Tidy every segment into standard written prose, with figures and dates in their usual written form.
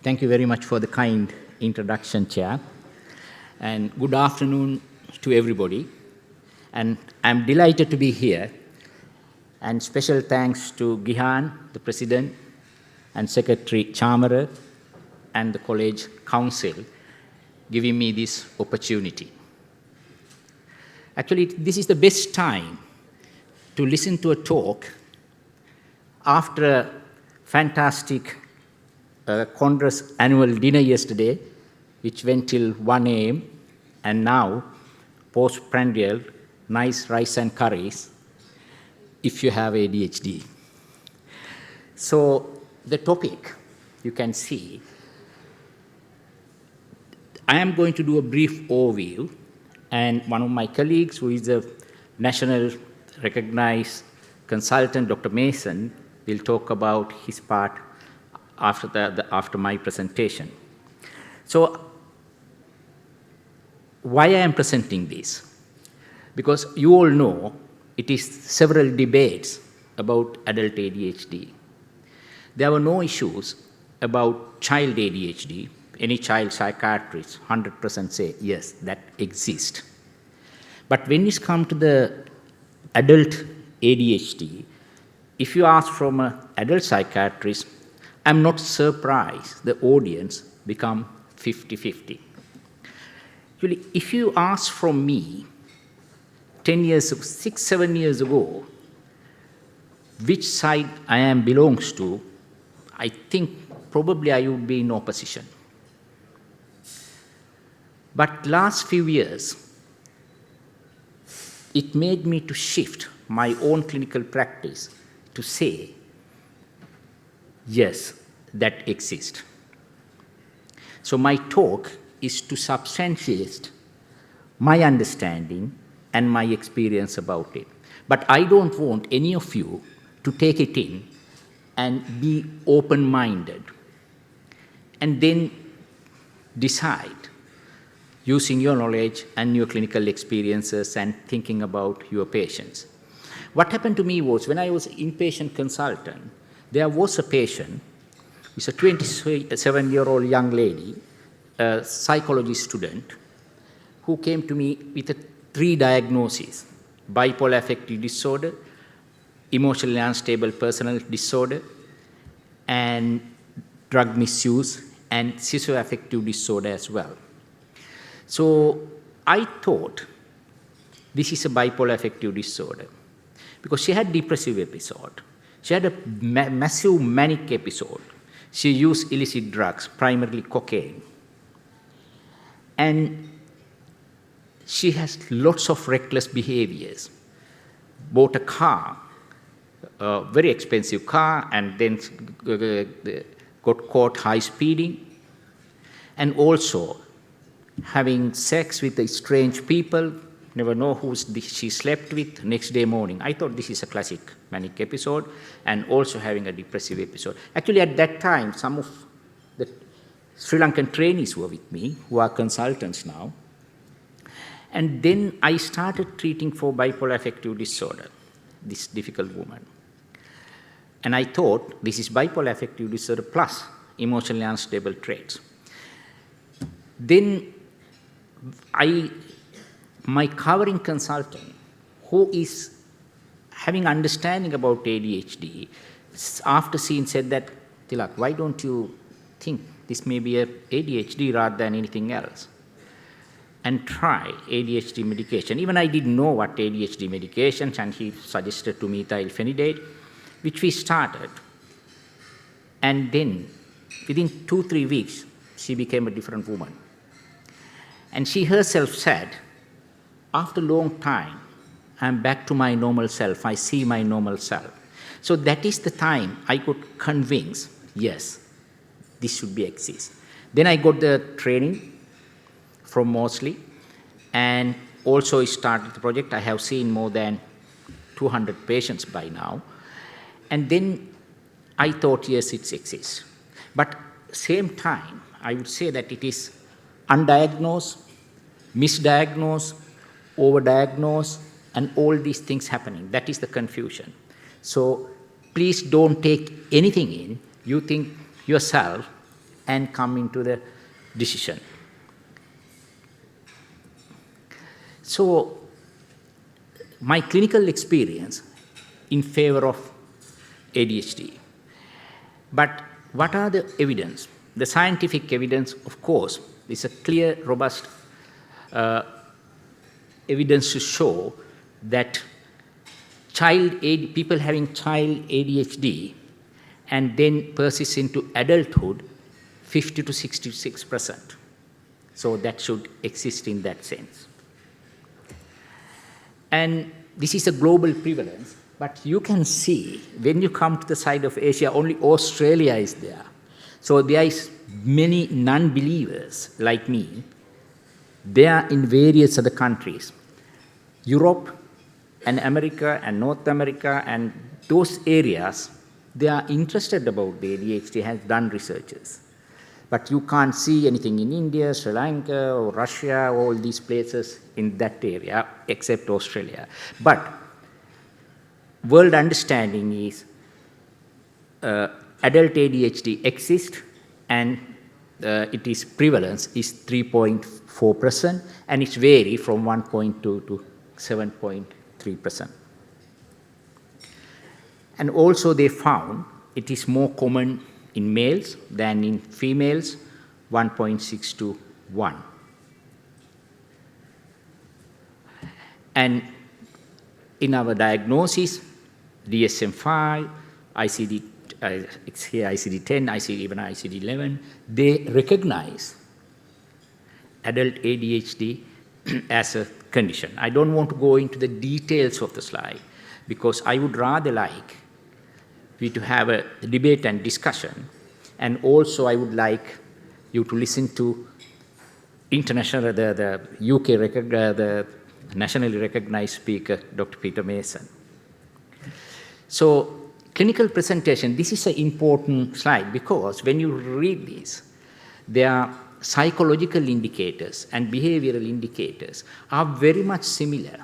Thank you very much for the kind introduction, Chair. And good afternoon to everybody. And I'm delighted to be here. And special thanks to Gihan, the President, and Secretary Chamara, and the College Council, giving me this opportunity. Actually, this is the best time to listen to a talk after a fantastic Congress annual dinner yesterday, which went till 1 a.m., and now postprandial, nice rice and curries, if you have ADHD. So the topic, you can see, I am going to do a brief overview, and one of my colleagues, who is a national recognized consultant, Dr. Mason, will talk about his part after my presentation. So why I am presenting this? Because you all know it is several debates about adult ADHD. There were no issues about child ADHD. Any child psychiatrist 100% say, yes, that exists. But when it comes to the adult ADHD, if you ask from an adult psychiatrist, I'm not surprised the audience become 50-50. Actually, if you ask from me 6-7 years ago, which side I am belongs to, I think probably I would be in opposition. But last few years, it made me to shift my own clinical practice to say, yes, that exists. So my talk is to substantiate my understanding and my experience about it. But I don't want any of you to take it in and be open-minded and then decide using your knowledge and your clinical experiences and thinking about your patients. What happened to me was, when I was an inpatient consultant, there was a patient, who's a 27-year-old young lady, a psychology student, who came to me with 3 diagnoses: bipolar affective disorder, emotionally unstable personality disorder, and drug misuse, and schizoaffective disorder as well. So I thought this is a bipolar affective disorder, because she had depressive episode. She had a massive manic episode. She used illicit drugs, primarily cocaine. And she has lots of reckless behaviors. Bought a car, a very expensive car, and then got caught high speeding. And also having sex with strange people, never know who she slept with next day morning. I thought this is a classic manic episode, and also having a depressive episode. Actually, at that time, some of the Sri Lankan trainees were with me, who are consultants now. And then I started treating for bipolar affective disorder, this difficult woman. And I thought this is bipolar affective disorder plus emotionally unstable traits. Then my covering consultant, who is having understanding about ADHD, after seeing said that, Thilaka, why don't you think this may be a ADHD rather than anything else, and try ADHD medication. Even I didn't know what ADHD medications, and he suggested to me methylphenidate, which we started. And then within 2-3 weeks, she became a different woman. And she herself said, after a long time, I'm back to my normal self. I see my normal self. So that is the time I could convince, yes, this should be exist. Then I got the training from Mosley, and also started the project. I have seen more than 200 patients by now. And then I thought, yes, it exists. But same time, I would say that it is undiagnosed, misdiagnosed, overdiagnosed, and all these things happening. That is the confusion. So please don't take anything in. You think yourself and come into the decision. So my clinical experience in favor of ADHD. But what are the evidence? The scientific evidence, of course, is a clear, robust evidence to show that people having child ADHD and then persist into adulthood, 50 to 66%. So that should exist in that sense. And this is a global prevalence, but you can see when you come to the side of Asia, only Australia is there. So there is many non-believers like me. They are in various other countries. Europe and America and North America and those areas, they are interested about the ADHD, has done researches. But you can't see anything in India, Sri Lanka, or Russia, all these places in that area, except Australia. But world understanding is adult ADHD exists, and its prevalence is 3.4%, and it varies from 1.2 to 7.3%. And also they found it is more common in males than in females, 1.6 to 1. And in our diagnosis, DSM-5, ICD, ICD-10, even ICD-11, they recognize adult ADHD as a condition. I don't want to go into the details of the slide because I would rather like we to have a debate and discussion, and also I would like you to listen to international, the UK, the nationally recognized speaker, Dr. Peter Mason. So clinical presentation, this is an important slide because when you read this, there are psychological indicators and behavioral indicators are very much similar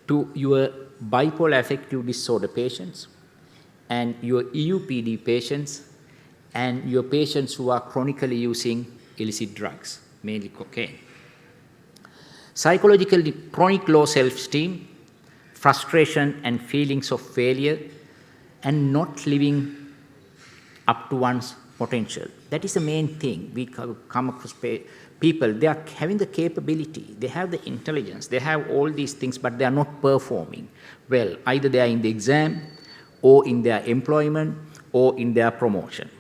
to your bipolar affective disorder patients and your EUPD patients and your patients who are chronically using illicit drugs, mainly cocaine. Psychological chronic low self-esteem, frustration and feelings of failure, and not living up to one's potential. That is the main thing. We come across people, they are having the capability, they have the intelligence, they have all these things, but they are not performing well. Either they are in the exam, or in their employment, or in their promotion.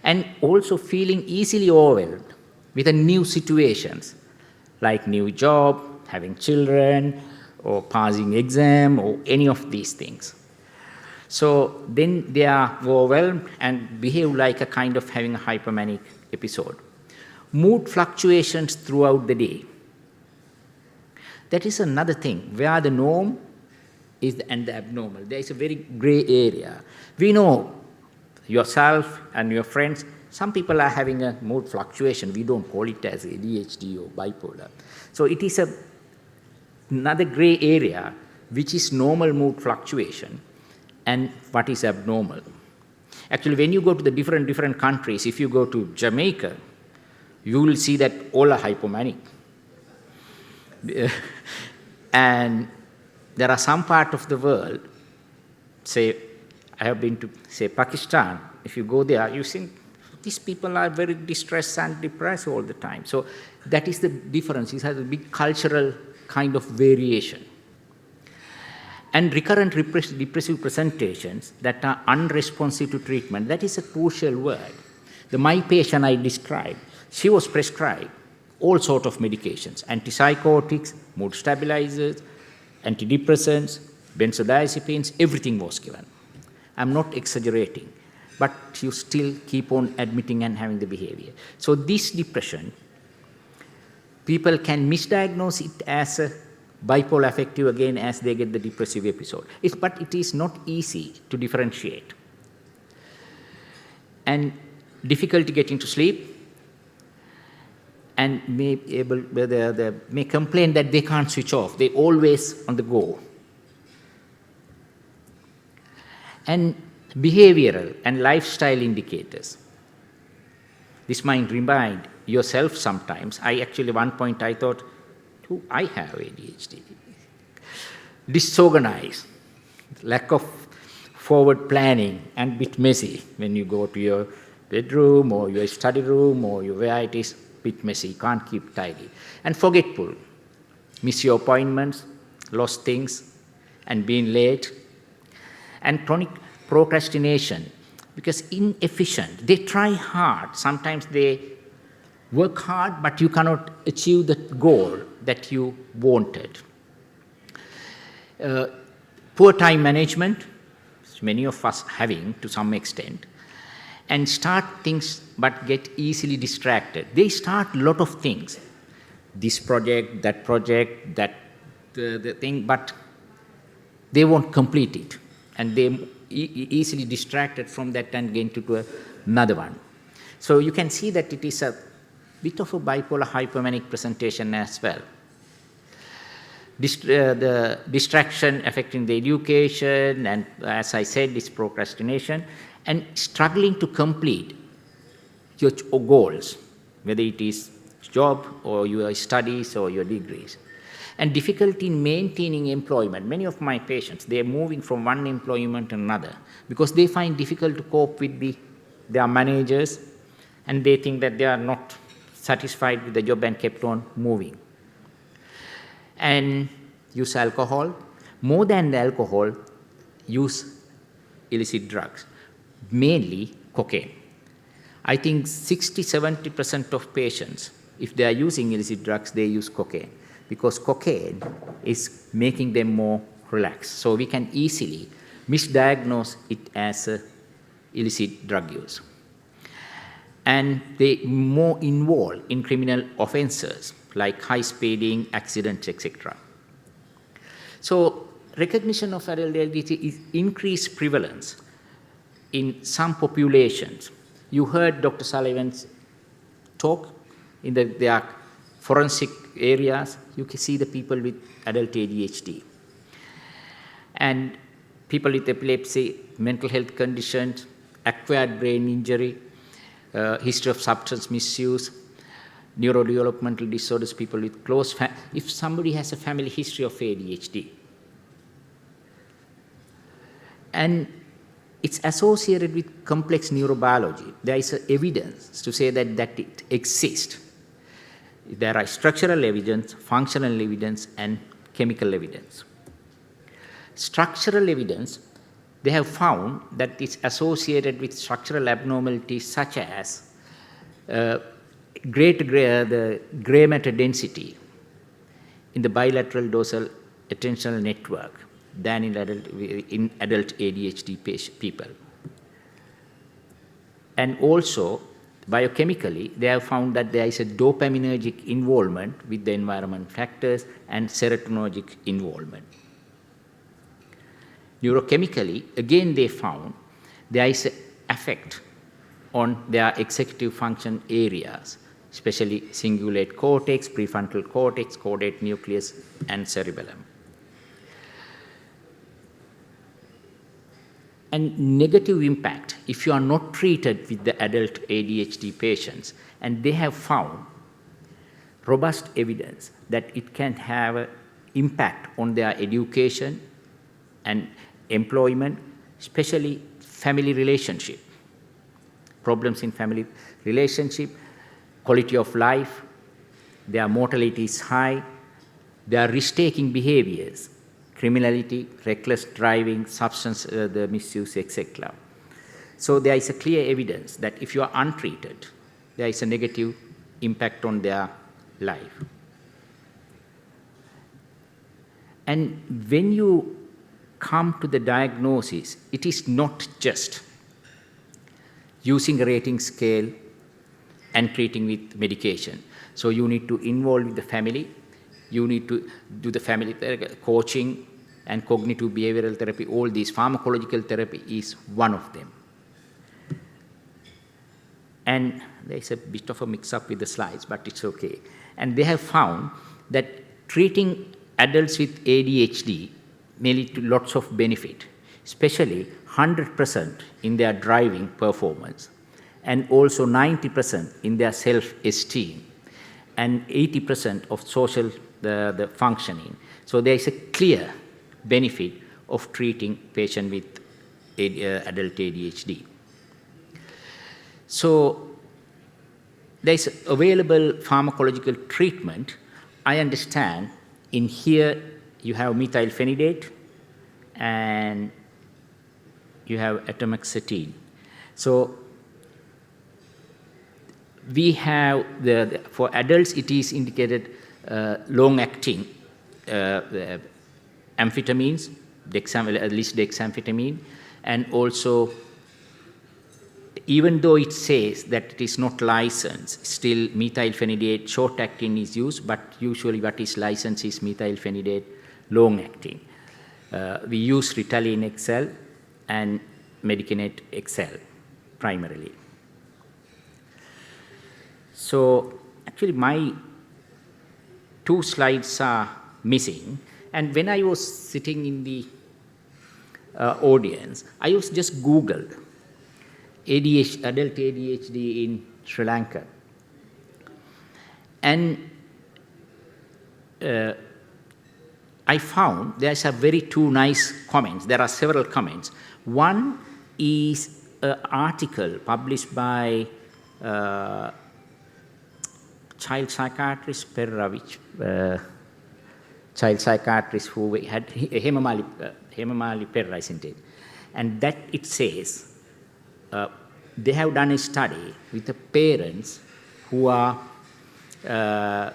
And also feeling easily overwhelmed with the new situations, like new job, having children, or passing exam, or any of these things. So then they are overwhelmed and behave like a kind of having a hypomanic episode. Mood fluctuations throughout the day. That is another thing, where the norm is and the abnormal. There is a very gray area. We know yourself and your friends, some people are having a mood fluctuation. We don't call it as ADHD or bipolar. So it is another gray area, which is normal mood fluctuation and what is abnormal. Actually, when you go to the different countries, if you go to Jamaica, you will see that all are hypomanic. And there are some part of the world, say, I have been to, say, Pakistan. If you go there, you see these people are very distressed and depressed all the time. So that is the difference. It has a big cultural kind of variation. And recurrent depressive presentations that are unresponsive to treatment, that is a crucial word. My patient I described, she was prescribed all sorts of medications, antipsychotics, mood stabilizers, antidepressants, benzodiazepines, everything was given. I'm not exaggerating, but you still keep on admitting and having the behavior. So this depression, people can misdiagnose it as a bipolar affective again as they get the depressive episode. But it is not easy to differentiate. And difficulty getting to sleep, and may complain that they can't switch off. They're always on the go. And Behavioral and lifestyle indicators. This might remind yourself sometimes. I actually, one point I thought, oh, I have ADHD. Disorganized, lack of forward planning, and bit messy when you go to your bedroom or your study room or where it is bit messy, can't keep tidy. And forgetful, miss your appointments, lost things, and being late. And chronic procrastination, because inefficient. They try hard. Sometimes they work hard, but you cannot achieve the goal that you wanted. Poor time management, many of us having to some extent, and start things but get easily distracted. They start a lot of things, this project, that the thing, but they won't complete it, and they easily distracted from that and get into another one. So you can see that it is a bit of a bipolar hypomanic presentation as well. The distraction affecting the education, and as I said, is procrastination, and struggling to complete your goals, whether it is job or your studies or your degrees. And difficulty in maintaining employment. Many of my patients, they are moving from one employment to another because they find difficult to cope with their managers, and they think that they are not satisfied with the job and kept on moving. And use alcohol. More than the alcohol, use illicit drugs, mainly cocaine. I think 60-70% of patients, if they are using illicit drugs, they use cocaine, because cocaine is making them more relaxed. So we can easily misdiagnose it as illicit drug use. And they more involved in criminal offenses like high speeding, accidents, etc. So recognition of adult ADHD is increased prevalence in some populations. You heard Dr. Sullivan's talk in their forensic areas. You can see the people with adult ADHD. And people with epilepsy, mental health conditions, acquired brain injury, history of substance misuse, neurodevelopmental disorders, people with close if somebody has a family history of ADHD. And it's associated with complex neurobiology. There is evidence to say that it exists. There are structural evidence, functional evidence, and chemical evidence. Structural evidence, they have found that it's associated with structural abnormalities such as the gray matter density in the bilateral dorsal attentional network than in adult ADHD people. And also, biochemically, they have found that there is a dopaminergic involvement with the environment factors and serotonergic involvement. Neurochemically, again they found there is an effect on their executive function areas, especially cingulate cortex, prefrontal cortex, caudate nucleus, and cerebellum. And negative impact if you are not treated with the adult ADHD patients, and they have found robust evidence that it can have an impact on their education and employment, especially family relationship, problems in family relationship, quality of life, their mortality is high, their risk-taking behaviors, criminality, reckless driving, substance the misuse, etc. So there is a clear evidence that if you are untreated, there is a negative impact on their life. And when you come to the diagnosis, it is not just using a rating scale and treating with medication. So you need to involve with the family, you need to do the family coaching and cognitive behavioral therapy. All these, pharmacological therapy is one of them. And there's a bit of a mix-up with the slides, but it's okay. And they have found that treating adults with ADHD may lead to lots of benefit, especially 100% in their driving performance, and also 90% in their self-esteem, and 80% of social the functioning. So there is a clear benefit of treating patient with adult ADHD. So there is available pharmacological treatment. I understand in here you have methylphenidate and you have atomoxetine. So we have for adults it is indicated long-acting amphetamines, at least dexamphetamine, and also even though it says that it is not licensed, still methylphenidate short-acting is used, but usually what is licensed is methylphenidate long-acting. We use Ritalin XL and Medicanet XL primarily. So actually my 2 slides are missing, and when I was sitting in the audience, I was just Googled adult ADHD in Sri Lanka, and I found there's a very 2 nice comments. There are several comments. One is an article published by child psychiatrist Perravich, child psychiatrist who had Hemamali Perra, isn't it? And that it says they have done a study with the parents who are the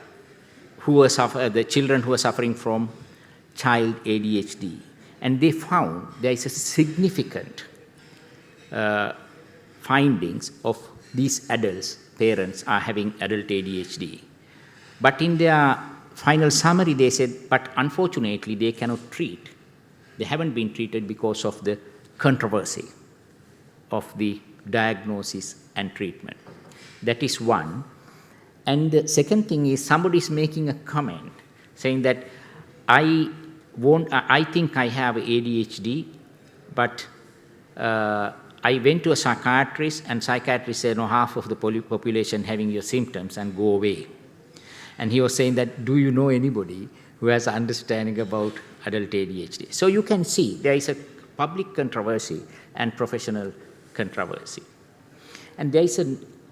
children who are suffering from child ADHD, and they found there is a significant findings of these adults, parents are having adult ADHD. But in their final summary they said, but unfortunately they cannot treat. They haven't been treated because of the controversy of the diagnosis and treatment. That is one. And the second thing is somebody is making a comment saying that I think I have ADHD, but I went to a psychiatrist and psychiatrist said, no, half of the population having your symptoms and go away. And he was saying that, do you know anybody who has understanding about adult ADHD? So you can see there is a public controversy and professional controversy. And there is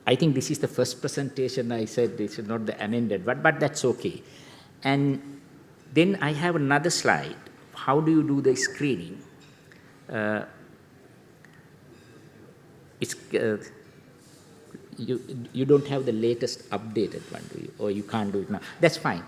I think this is the first presentation I said this is not the amended, but that's okay. And then I have another slide. How do you do the screening? You don't have the latest updated one, do you? Or you can't do it now. That's fine.